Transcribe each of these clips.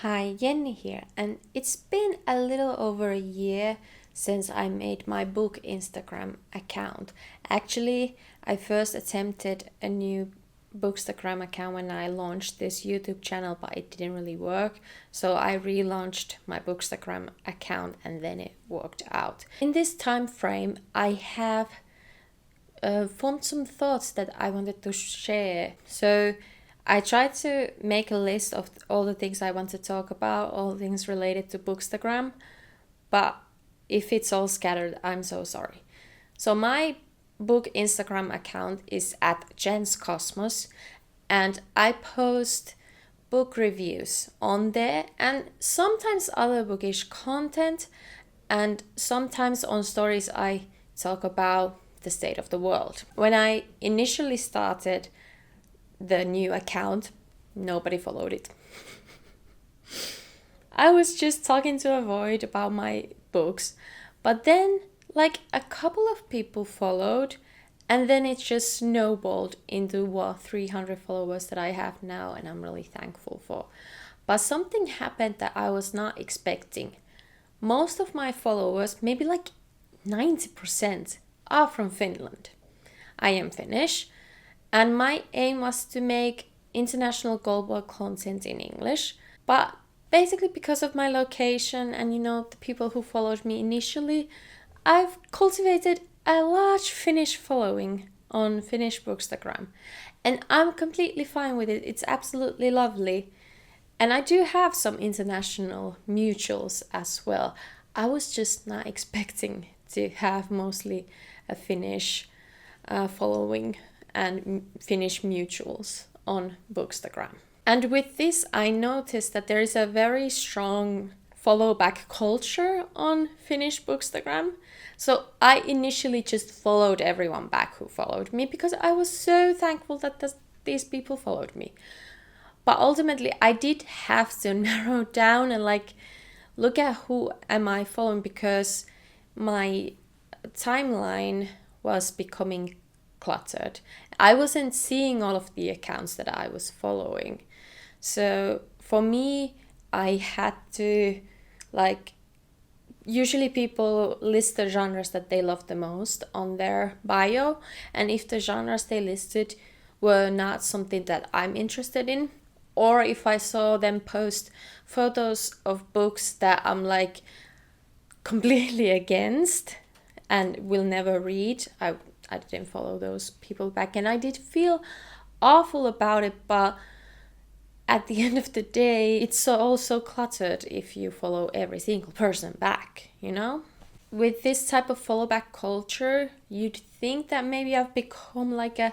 Hi, Jenni here, and it's been a little over a year since I made my book Instagram account. Actually, I first attempted a new Bookstagram account when I launched this YouTube channel, but it didn't really work. So I relaunched my Bookstagram account and then it worked out. In this time frame, I have formed some thoughts that I wanted to share. So I tried to make a list of all the things I want to talk about, all things related to Bookstagram, but if it's all scattered, I'm so sorry. So my book Instagram account is at jenskosmos, and I post book reviews on there and sometimes other bookish content, and sometimes on stories I talk about the state of the world. When I initially started the new account, nobody followed it. I was just talking to avoid about my books, but then like a couple of people followed, and then it just snowballed into 300 followers that I have now, and I'm really thankful for. But something happened that I was not expecting. Most of my followers, maybe like 90%, are from Finland. I am Finnish, and my aim was to make international global content in English. But basically, because of my location and the people who followed me initially, I've cultivated a large Finnish following on Finnish Bookstagram. And I'm completely fine with it. It's absolutely lovely. And I do have some international mutuals as well. I was just not expecting to have mostly a Finnish following and Finnish mutuals on Bookstagram. And with this, I noticed that there is a very strong follow back culture on Finnish Bookstagram. So I initially just followed everyone back who followed me because I was so thankful that these people followed me. But ultimately, I did have to narrow down and look at who am I following, because my timeline was becoming cluttered. I wasn't seeing all of the accounts that I was following. So for me, I had to usually people list the genres that they love the most on their bio, and if the genres they listed were not something that I'm interested in, or if I saw them post photos of books that I'm completely against and will never read, I didn't follow those people back, and I did feel awful about it. But at the end of the day, it's also cluttered if you follow every single person back, With this type of follow back culture, you'd think that maybe I've become a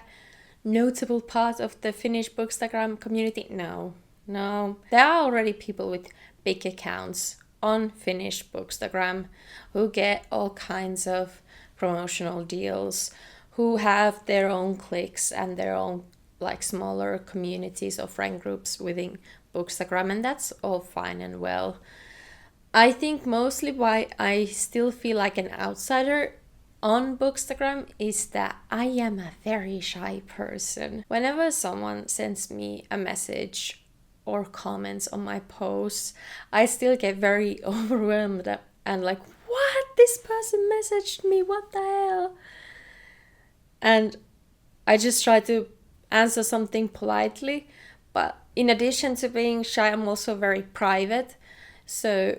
notable part of the Finnish Bookstagram community. No. There are already people with big accounts on Finnish Bookstagram who get all kinds of promotional deals, who have their own cliques and their own smaller communities or friend groups within Bookstagram, and that's all fine and well. I think mostly why I still feel like an outsider on Bookstagram is that I am a very shy person. Whenever someone sends me a message or comments on my posts, I still get very overwhelmed and what? This person messaged me, what the hell? And I just try to answer something politely, but in addition to being shy, I'm also very private. So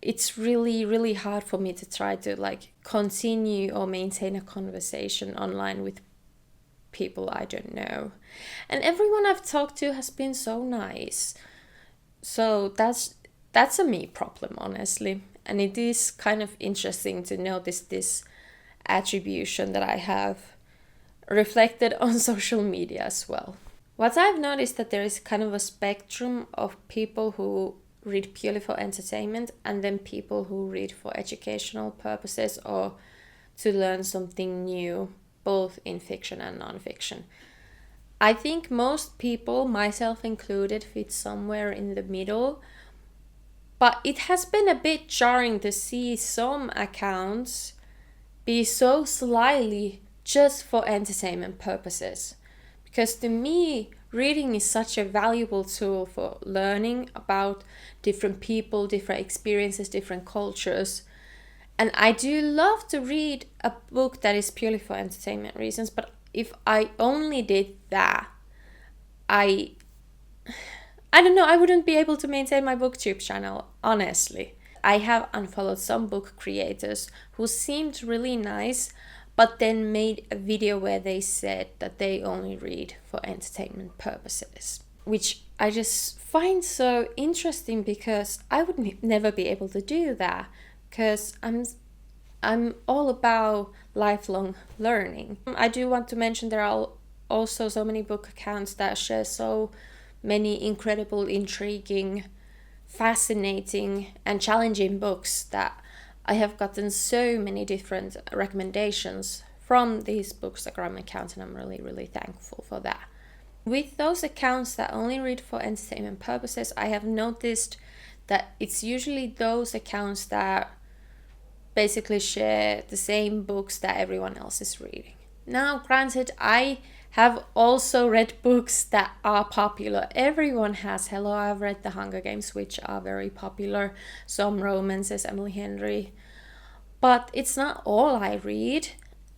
it's really, really hard for me to try to continue or maintain a conversation online with people I don't know. And everyone I've talked to has been so nice. So that's a me problem, honestly. And it is kind of interesting to notice this attribution that I have reflected on social media as well. What I've noticed that there is kind of a spectrum of people who read purely for entertainment, and then people who read for educational purposes or to learn something new, both in fiction and non-fiction. I think most people, myself included, fit somewhere in the middle. But it has been a bit jarring to see some accounts be so slyly just for entertainment purposes. Because to me, reading is such a valuable tool for learning about different people, different experiences, different cultures. And I do love to read a book that is purely for entertainment reasons, but if I only did that, I don't know, I wouldn't be able to maintain my booktube channel, honestly. I have unfollowed some book creators who seemed really nice, but then made a video where they said that they only read for entertainment purposes, which I just find so interesting because I would never be able to do that, because I'm all about lifelong learning. I do want to mention there are also so many book accounts that share so many incredible, intriguing, fascinating and challenging books that I have gotten so many different recommendations from these Bookstagram accounts, and I'm really, really thankful for that. With those accounts that only read for entertainment purposes, I have noticed that it's usually those accounts that basically share the same books that everyone else is reading. Now, granted, I have also read books that are popular. Everyone has. Hello, I've read The Hunger Games, which are very popular. Some romances, Emily Henry. But it's not all I read.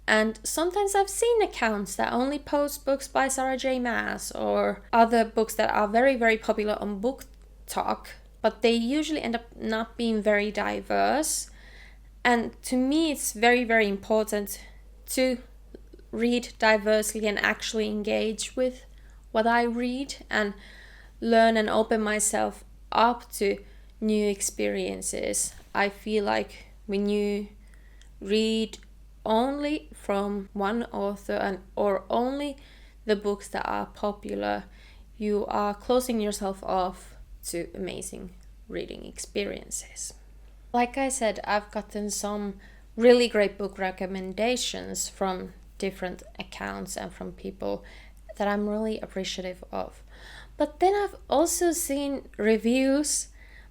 And sometimes I've seen accounts that only post books by Sarah J. Maas or other books that are very, very popular on Book Talk, but they usually end up not being very diverse. And to me, it's very, very important to read diversely and actually engage with what I read and learn and open myself up to new experiences. I feel like when you read only from one author or only the books that are popular, you are closing yourself off to amazing reading experiences. Like I said, I've gotten some really great book recommendations from different accounts and from people that I'm really appreciative of. But then I've also seen reviews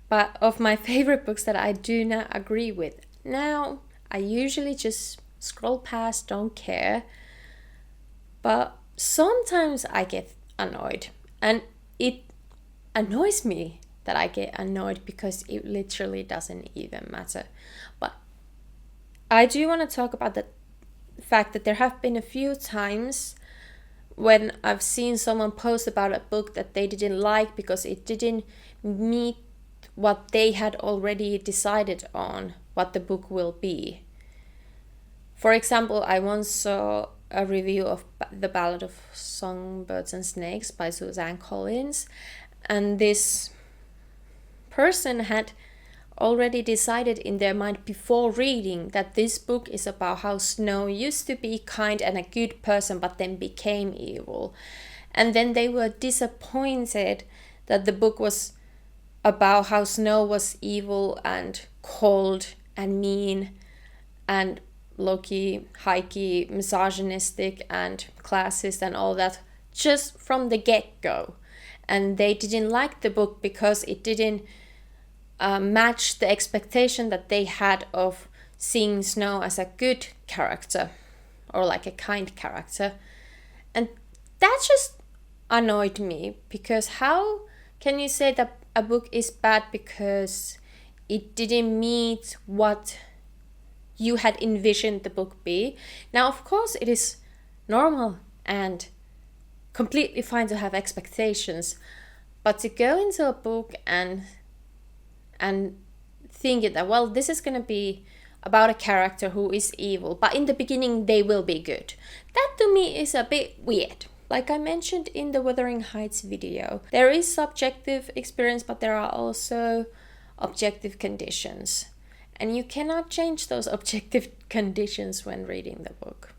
of my favorite books that I do not agree with. Now, I usually just scroll past, don't care. But sometimes I get annoyed. And it annoys me that I get annoyed because it literally doesn't even matter. But I do want to talk about the fact that there have been a few times when I've seen someone post about a book that they didn't like because it didn't meet what they had already decided on what the book will be. For example, I once saw a review of The Ballad of Songbirds and Snakes by Suzanne Collins, and this person had already decided in their mind before reading that this book is about how Snow used to be kind and a good person but then became evil. And then they were disappointed that the book was about how Snow was evil and cold and mean and low-key, high-key, misogynistic and classist and all that just from the get-go. And they didn't like the book because it didn't match the expectation that they had of seeing Snow as a good character or like a kind character. And that just annoyed me, because how can you say that a book is bad because it didn't meet what you had envisioned the book be? Now, of course, it is normal and completely fine to have expectations, but to go into a book and think that, well, this is going to be about a character who is evil, but in the beginning they will be good. That to me is a bit weird. Like I mentioned in the Wuthering Heights video, there is subjective experience, but there are also objective conditions. And you cannot change those objective conditions when reading the book.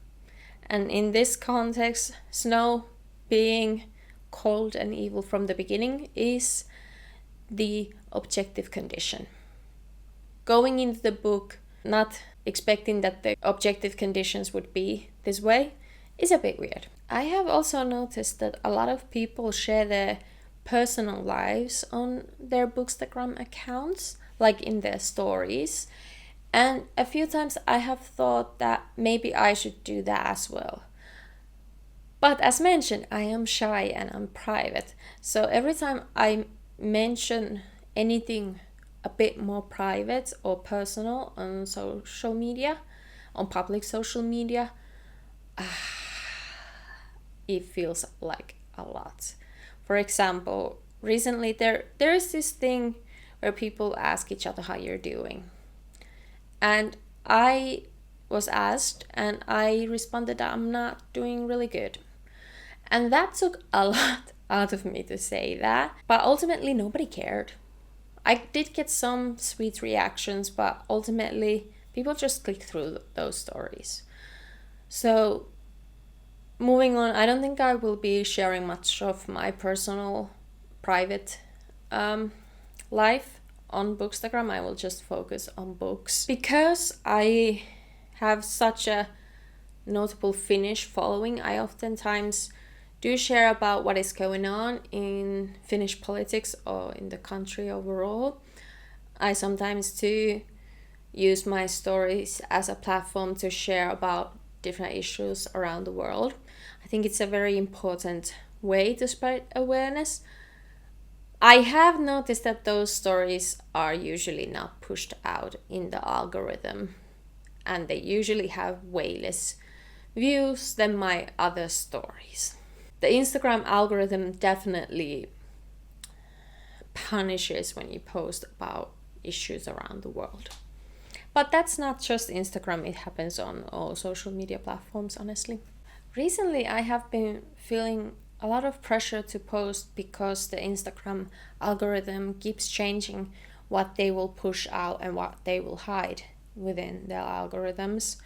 And in this context, Snow being cold and evil from the beginning is the objective condition. Going into the book not expecting that the objective conditions would be this way is a bit weird. I have also noticed that a lot of people share their personal lives on their Bookstagram accounts, like in their stories. And a few times I have thought that maybe I should do that as well. But as mentioned, I am shy and I'm private. So every time I mention anything a bit more private or personal on social media, on public social media, it feels like a lot. For example, recently there is this thing where people ask each other how you're doing. And I was asked and I responded that I'm not doing really good. And that took a lot out of me to say that, but ultimately nobody cared. I did get some sweet reactions, but ultimately people just click through those stories. So moving on, I don't think I will be sharing much of my personal private life on Bookstagram. I will just focus on books. Because I have such a notable Finnish following, I oftentimes do share about what is going on in Finnish politics or in the country overall. I sometimes do use my stories as a platform to share about different issues around the world. I think it's a very important way to spread awareness. I have noticed that those stories are usually not pushed out in the algorithm, and they usually have way less views than my other stories. The Instagram algorithm definitely punishes when you post about issues around the world. But that's not just Instagram, it happens on all social media platforms, honestly. Recently, I have been feeling a lot of pressure to post because the Instagram algorithm keeps changing what they will push out and what they will hide within their algorithms.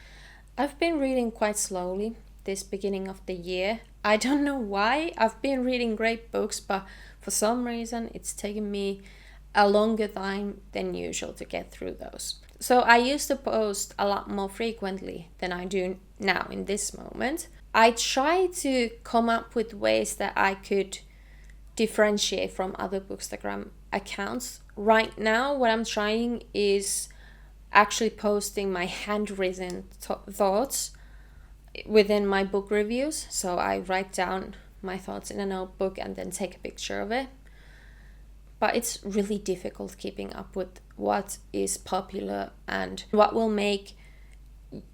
I've been reading quite slowly this beginning of the year. I don't know why. I've been reading great books, but for some reason it's taken me a longer time than usual to get through those. So I used to post a lot more frequently than I do now in this moment. I try to come up with ways that I could differentiate from other Bookstagram accounts. Right now, what I'm trying is actually posting my handwritten thoughts within my book reviews. So I write down my thoughts in a notebook and then take a picture of it. But it's really difficult keeping up with what is popular and what will make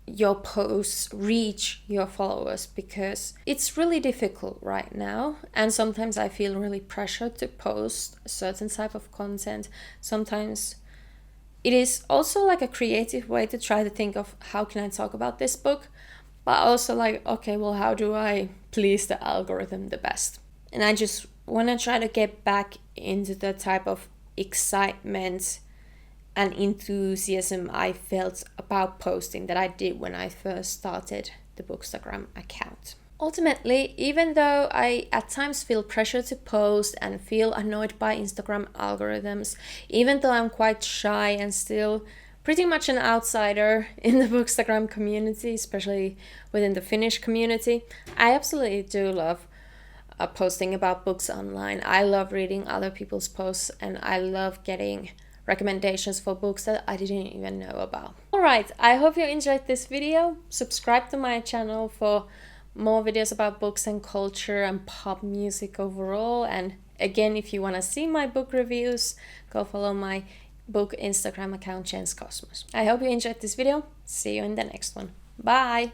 your posts reach your followers, because it's really difficult right now, and sometimes I feel really pressured to post a certain type of content. Sometimes it is also like a creative way to try to think of how can I talk about this book, but also like, okay, well, how do I please the algorithm the best? And I just want to try to get back into the type of excitement and enthusiasm I felt about posting that I did when I first started the Bookstagram account. Ultimately, even though I at times feel pressure to post and feel annoyed by Instagram algorithms, even though I'm quite shy and still pretty much an outsider in the Bookstagram community, especially within the Finnish community, I absolutely do love posting about books online. I love reading other people's posts and I love getting recommendations for books that I didn't even know about. Alright, I hope you enjoyed this video. Subscribe to my channel for more videos about books and culture and pop music overall. And again, if you want to see my book reviews, go follow my book Instagram account, jenskosmos. I hope you enjoyed this video. See you in the next one. Bye!